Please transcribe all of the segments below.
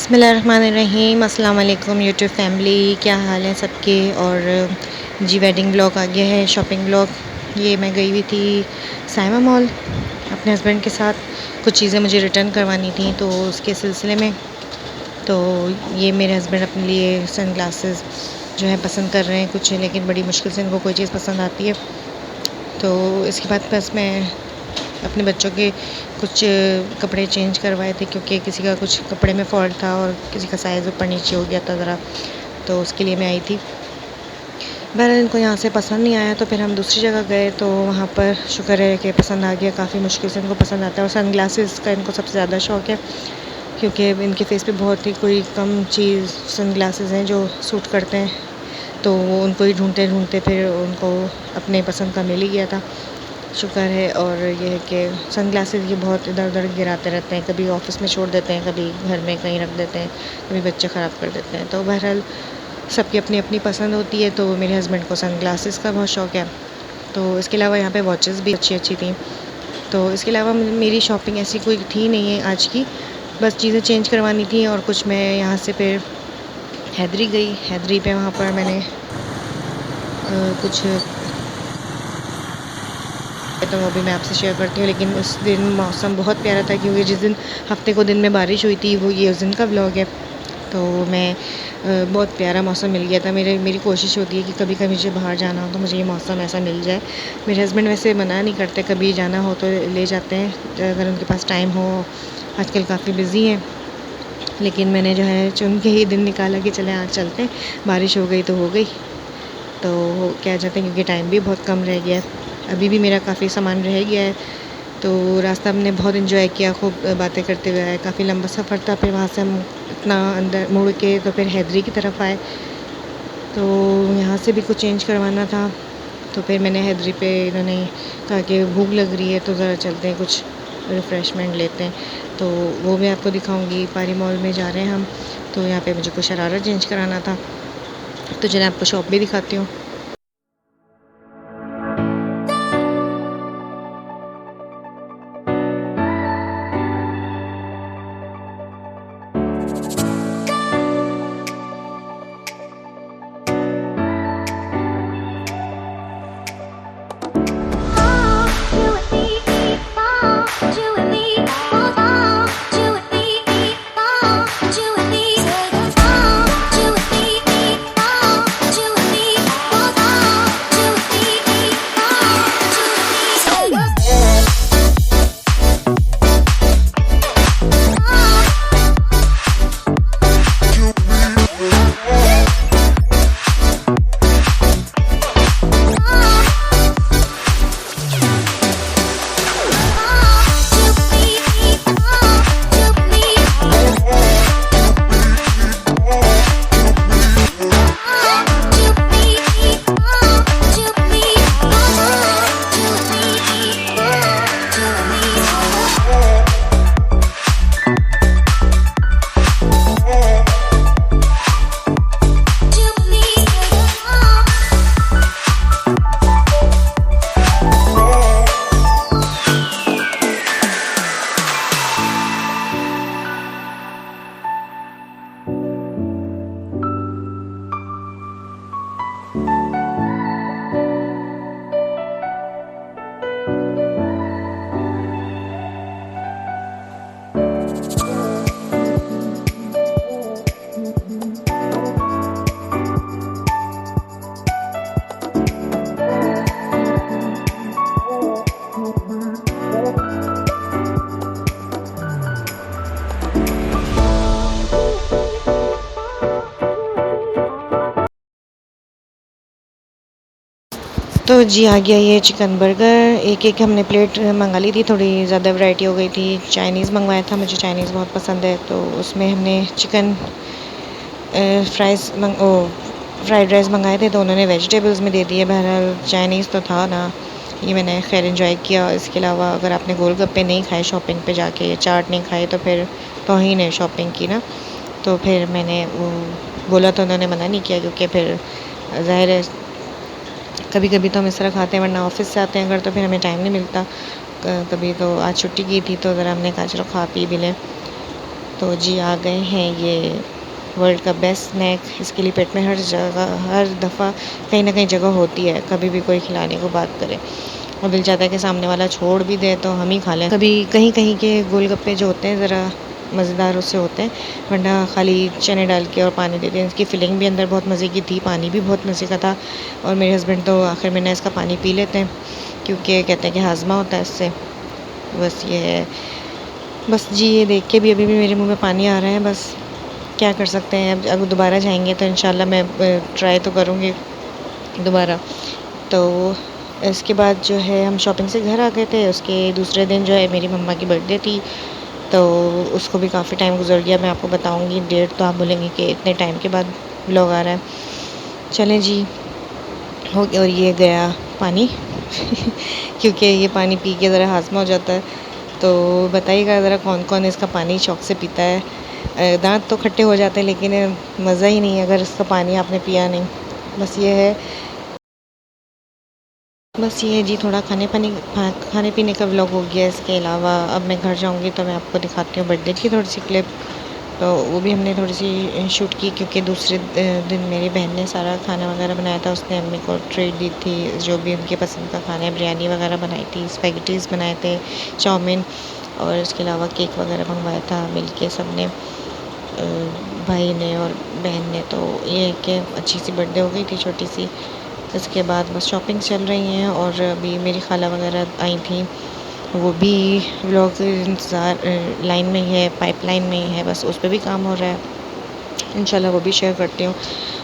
बिस्मिल्लाहिर्रहमानिर्रहीम। अस्सलाम वालेकुम यूट्यूब फैमिली, क्या हाल है सबके। और जी वेडिंग ब्लॉग आ गया है, शॉपिंग ब्लॉग। ये मैं गई हुई थी साइमा मॉल अपने हस्बैंड के साथ। कुछ चीज़ें मुझे रिटर्न करवानी थी तो उसके सिलसिले में तो ये मेरे हस्बैंड अपने लिए सन ग्लासेस जो है पसंद कर रहे हैं कुछ, लेकिन बड़ी मुश्किल से इनको कोई चीज़ पसंद आती है। तो इसके बाद बस मैं अपने बच्चों के कुछ कपड़े चेंज करवाए थे, क्योंकि किसी का कुछ कपड़े में फ़ॉल्ट था और किसी का साइज़ ऊपर नीचे हो गया था ज़रा, तो उसके लिए मैं आई थी। बहरहाल इनको यहाँ से पसंद नहीं आया तो फिर हम दूसरी जगह गए, तो वहाँ पर शुक्र है कि पसंद आ गया। काफ़ी मुश्किल से इनको पसंद आता है और सन ग्लासेस का इनको सबसे ज़्यादा शौक़ है, क्योंकि इनके फेस पे बहुत ही कोई कम चीज़ सन ग्लासेस हैं जो सूट करते हैं, तो वो उनको ही ढूंढते ढूंढते फिर उनको अपने पसंद का मिल ही गया था, शुक्र है। और ये है कि सन ग्लासेस ये बहुत इधर उधर गिराते रहते हैं, कभी ऑफ़िस में छोड़ देते हैं, कभी घर में कहीं रख देते हैं, कभी बच्चे ख़राब कर देते हैं। तो बहरहाल सबकी अपनी अपनी पसंद होती है। तो मेरे हस्बैंड को सन ग्लासेस का बहुत शौक़ है। तो इसके अलावा यहाँ पे वॉचेस भी अच्छी अच्छी थी। तो इसके अलावा मेरी शॉपिंग ऐसी कोई थी नहीं है आज की, बस चीज़ें चेंज करवानी थी। और कुछ मैं यहाँ से फिर हैदरी गई। हैदरी पे वहाँ पर मैंने कुछ, तो वो भी मैं आपसे शेयर करती हूँ। लेकिन उस दिन मौसम बहुत प्यारा था, क्योंकि जिस दिन हफ्ते को दिन में बारिश हुई थी वो ये उस दिन का व्लॉग है। तो मैं बहुत प्यारा मौसम मिल गया था। मेरी कोशिश होती है कि कभी कभी मुझे बाहर जाना हो तो मुझे ये मौसम ऐसा मिल जाए। मेरे हस्बैंड वैसे मना नहीं करते, कभी जाना हो तो ले जाते हैं अगर उनके पास टाइम हो। आजकल काफ़ी बिज़ी हैं, लेकिन मैंने जो है चुन के ही दिन निकाला कि चले आज चलते हैं। बारिश हो गई तो हो गई, तो क्या जाते हैं, क्योंकि टाइम भी बहुत कम रह गया है। अभी भी मेरा काफ़ी सामान रह गया है। तो रास्ता हमने बहुत एंजॉय किया, खूब बातें करते हुए आए। काफ़ी लंबा सफ़र था। फिर वहाँ से हम इतना अंदर मुड़ के तो फिर हैदरी की तरफ आए। तो यहाँ से भी कुछ चेंज करवाना था, तो फिर मैंने हैदरी पे, इन्होंने कहा कि भूख लग रही है तो ज़रा चलते हैं कुछ रिफ़्रेशमेंट लेते हैं। तो वो मैं आपको दिखाऊंगी। पारी मॉल में जा रहे हैं हम, तो यहाँ पे मुझे कुछ शरारा चेंज कराना था, तो चलिए आपको शॉप भी दिखाती हूँ। तो जी आ गया ये चिकन बर्गर। एक हमने प्लेट मंगा ली थी, थोड़ी ज़्यादा वैरायटी हो गई थी। चाइनीज़ मंगवाया था, मुझे चाइनीज़ बहुत पसंद है, तो उसमें हमने चिकन फ्राइड राइस मंगाए थे, तो उन्होंने वेजिटेबल्स में दे दिए। बहरहाल चाइनीज़ तो था ना, ये मैंने खैर एंजॉय किया। इसके अलावा अगर आपने गोलगप्पे नहीं खाए शॉपिंग पे जाके, चाट नहीं खाई, तो फिर तौहीन है शॉपिंग की ना। तो फिर मैंने वो बोला तो उन्होंने मना नहीं किया, क्योंकि फिर ज़ाहिर है कभी कभी तो हम इस तरह खाते हैं, वरना ऑफिस से आते हैं अगर तो फिर हमें टाइम नहीं मिलता। कभी तो आज छुट्टी की थी तो ज़रा हमने कहा चलो खा पी भी लें। तो जी आ गए हैं ये वर्ल्ड का बेस्ट स्नैक। इसके लिए पेट में हर जगह हर दफ़ा कहीं ना कहीं जगह होती है, कभी भी कोई खिलाने को बात करे और दिल चाहता है कि सामने वाला छोड़ भी दे तो हम ही खा लें। कभी कहीं कहीं के गोलगप्पे जो होते हैं ज़रा मज़ेदार उससे होते हैं, वरना खाली चने डाल के और पानी देते हैं। इसकी फिलिंग भी अंदर बहुत मज़े की थी, पानी भी बहुत मज़े का था और मेरे हस्बैंड तो आखिर में ना इसका पानी पी लेते हैं क्योंकि कहते हैं कि हाजमा होता है इससे। बस ये है। बस जी ये देख के भी अभी भी मेरे मुंह में पानी आ रहा है। बस क्या कर सकते हैं, अब दोबारा जाएंगे तो इंशाल्लाह मैं ट्राई तो करूँगी दोबारा। तो इसके बाद जो है हम शॉपिंग से घर आ गए थे। उसके दूसरे दिन जो है मेरी मम्मा की बर्थडे थी, तो उसको भी काफ़ी टाइम गुजर गया। मैं आपको बताऊंगी डेट तो आप बोलेंगे कि इतने टाइम के बाद व्लॉग आ रहा है। चलें जी, हो गया। और ये गया पानी क्योंकि ये पानी पी के ज़रा हाजमा हो जाता है। तो बताइएगा ज़रा कौन कौन इसका पानी शौक़ से पीता है। दांत तो खट्टे हो जाते हैं लेकिन मज़ा ही नहीं अगर इसका पानी आपने पिया नहीं। बस ये है। बस ये जी थोड़ा खाने पीने का व्लॉग हो गया। इसके अलावा अब मैं घर जाऊंगी तो मैं आपको दिखाती हूँ बर्थडे की थोड़ी सी क्लिप। तो वो भी हमने थोड़ी सी शूट की क्योंकि दूसरे दिन मेरी बहन ने सारा खाना वगैरह बनाया था। उसने अम्मी को ट्रीट दी थी, जो भी उनके पसंद का खाना है। बिरयानी वगैरह बनाई थी, स्पैगेटीज़ बनाए थे, चाउमीन और इसके अलावा केक वगैरह मंगवाया था मिल के सब ने, भाई ने और बहन ने। तो ये कि अच्छी सी बर्थडे हो गई थी छोटी सी। इसके बाद बस शॉपिंग चल रही हैं और अभी मेरी खाला वगैरह आई थी, वो भी व्लॉग इंतज़ार लाइन में ही है, पाइपलाइन में ही है। बस उस पर भी काम हो रहा है। इंशाल्लाह वो भी शेयर करती हूँ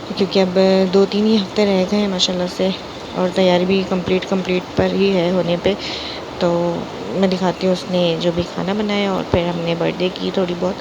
क्योंकि अब 2-3 ही हफ्ते रह गए हैं माशाल्लाह से और तैयारी भी कंप्लीट पर ही है होने पे। तो मैं दिखाती हूँ उसने जो भी खाना बनाया और फिर हमने बर्थडे की थोड़ी बहुत,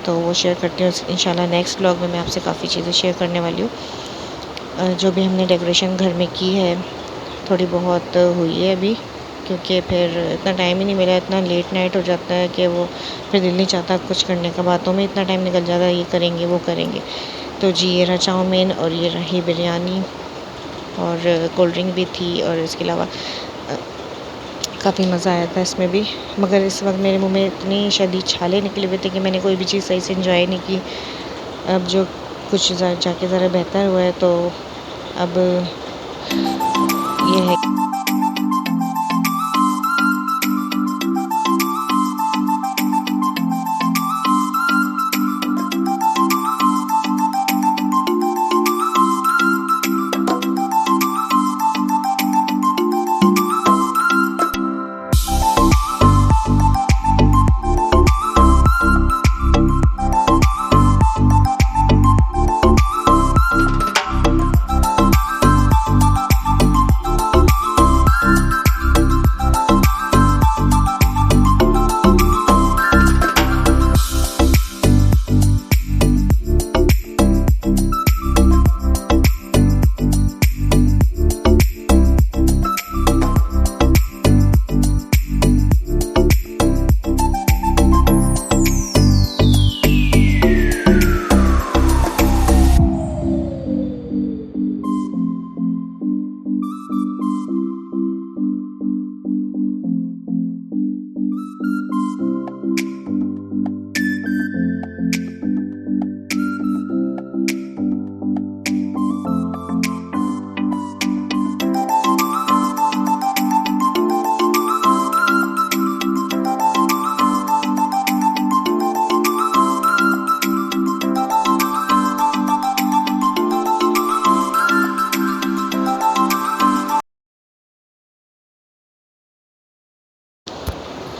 तो वो शेयर करती हूँ। इंशाल्लाह नेक्स्ट व्लॉग में मैं आपसे काफ़ी चीज़ें शेयर करने वाली हूँ। जो भी हमने डेकोरेशन घर में की है थोड़ी बहुत हुई है अभी, क्योंकि फिर इतना टाइम ही नहीं मिला। इतना लेट नाइट हो जाता है कि वो फिर दिल नहीं चाहता कुछ करने का, बातों में इतना टाइम निकल जाता है, ये करेंगे वो करेंगे। तो जी ये रहा चाउमीन और ये रही बिरयानी और कोल्ड ड्रिंक भी थी और इसके अलावा काफ़ी मज़ा आया था इसमें भी। मगर इस वक्त मेरे मुंह में इतनी शदीद छाले निकले हुए थे कि मैंने कोई भी चीज़ सही से इंजॉय नहीं की। अब जो कुछ जाके ज़रा बेहतर हुआ है तो अब ये है।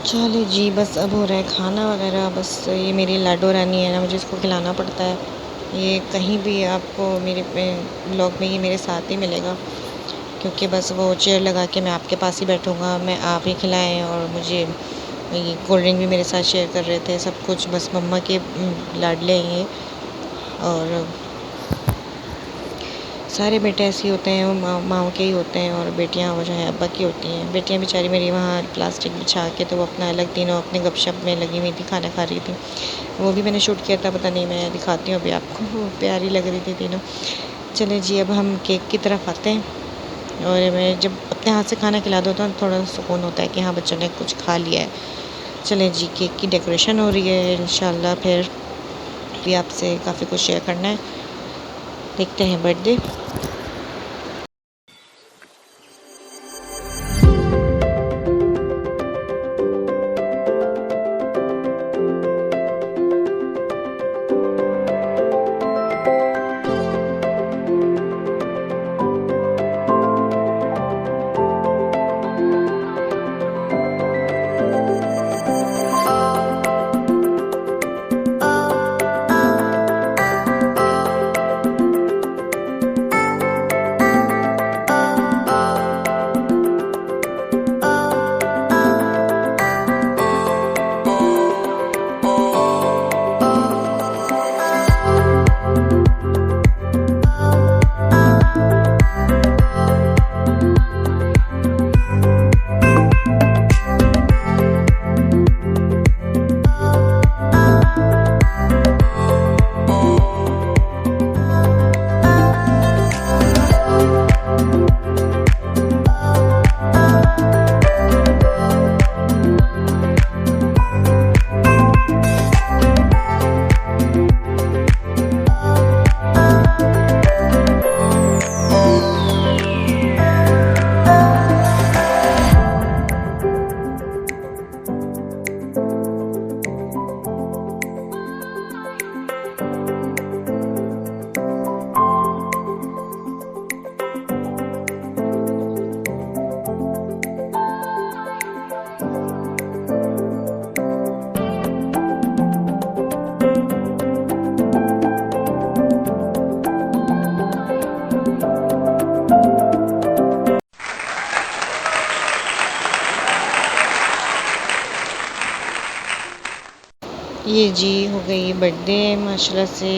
चले जी, बस अब हो रहा है खाना वगैरह। बस ये मेरी लाडो रानी है ना, मुझे इसको खिलाना पड़ता है। ये कहीं भी आपको मेरे ब्लॉग में ये मेरे साथ ही मिलेगा क्योंकि बस वो चेयर लगा के मैं आपके पास ही बैठूँगा, मैं आप ही खिलाएं। और मुझे ये कोल्ड ड्रिंक भी मेरे साथ शेयर कर रहे थे सब कुछ। बस मम्मा के लाडले हैं ये। और सारे बेटे ऐसे ही होते हैं, वो माँ के ही होते हैं और बेटियाँ वो जो है अब्बा की होती हैं। बेटियाँ बेचारी मेरी वहाँ प्लास्टिक बिछा के तो वो अपना अलग तीनों अपने गपशप में लगी हुई थी, खाना खा रही थी। वो भी मैंने शूट किया था, पता नहीं मैं दिखाती हूँ अभी आपको। वो प्यारी लग रही थी तीनों। चलें जी अब हम केक की तरफ आते हैं। और मैं जब अपने हाथ से खाना खिला दो तो थोड़ा सुकून होता है कि हाँ बच्चों ने कुछ खा लिया है। चलें जी, केक की डेकोरेशन हो रही है इंशाल्लाह। फिर भी आपसे काफ़ी कुछ शेयर करना है। देखते हैं बर्थडे। ये जी हो गई बर्थडे माशाल्लाह से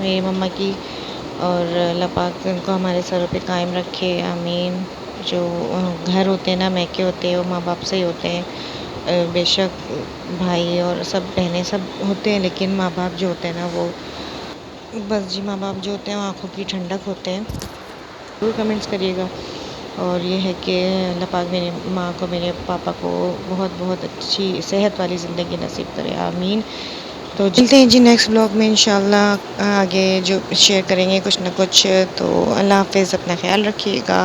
मेरी मम्मा की, और अल्लाह पाक उनको हमारे सरों पे कायम रखे, आमीन। जो घर होते हैं ना, मैके होते हैं, वो माँ बाप से ही होते हैं। बेशक भाई और सब बहनें सब होते हैं, लेकिन माँ बाप जो होते हैं ना, वो बस जी, माँ बाप जो होते हैं वो आँखों की ठंडक होते हैं। ज़रूर कमेंट्स करिएगा। और ये है कि अल्लाह पाक मेरी माँ को, मेरे पापा को बहुत बहुत अच्छी सेहत वाली ज़िंदगी नसीब करे, आमीन। तो चलते हैं जी नेक्स्ट ब्लॉग में इंशाल्लाह, आगे जो शेयर करेंगे कुछ ना कुछ। तो अल्लाह हाफ़िज़, अपना ख्याल रखिएगा।